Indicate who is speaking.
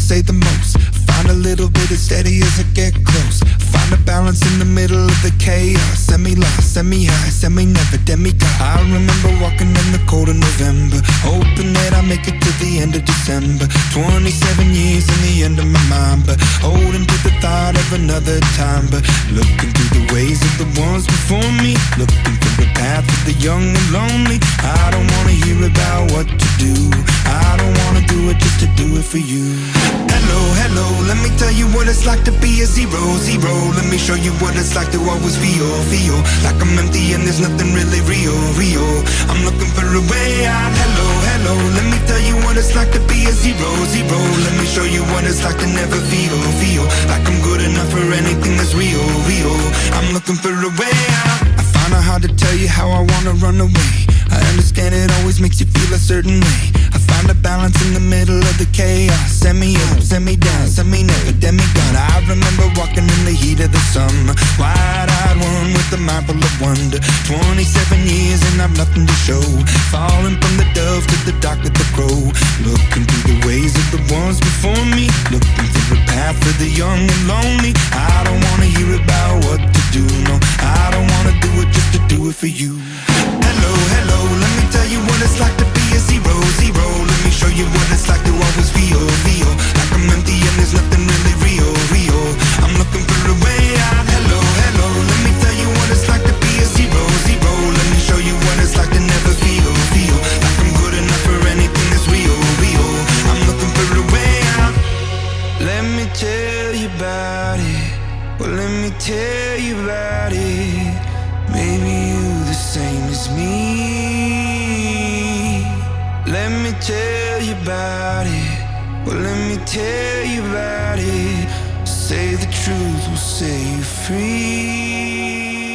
Speaker 1: say the most. Find a little bit of steady as I get close. Find a balance in the middle of the chaos. Semi-lost, semi-high, semi-never, demigod. I remember walking in the cold of November, hoping that I make it to the end of December. 27 years in the end of my mind, but holding to the thought of another time. But looking through the ways of the ones before me, looking for the path of the young and lonely. I don't wanna hear about what to do. I don't wanna do it just to do it for you. Hello, hello, let me tell you what it's like to be a zero, zero. Let me show you what it's like to always feel, feel like I'm empty and there's nothing really real, real. I'm looking for a way out. Hello, hello, let me tell you what it's like to be a zero, zero. Let me show you what it's like to never feel, feel like I'm good enough for anything that's real, real. I'm looking for a way out. I find it hard to tell you how I wanna run away. I understand it always makes you feel a certain way. I find a balance in the middle of the chaos. Semi-up, semi-down, semi-never, demigod. I remember walking in the heat of the summer, wide-eyed one with a mind full of wonder. 27 years and I've nothing to show. Falling from the dove to the dark of the crow. Looking through the ways of the ones before me, looking for a path for the young and lonely. I don't wanna hear about what to do, no. I don't wanna do it just to do it for you. Hello, hello, let me tell you what it's like to be a zero, zero. Let me show you what it's like to always feel, feel like I'm empty and there's nothing really real, real. I'm looking for a way out. Hello, hello, let me tell you what it's like to be a zero, zero. Let me show you what it's like to never feel, feel like I'm good enough for anything that's real, real. I'm looking for a way out. Let me tell you about it. Well, let me tell you about it. Maybe you the same as me. Let me tell you about it. Well, let me tell you about it. Say the truth will set you free.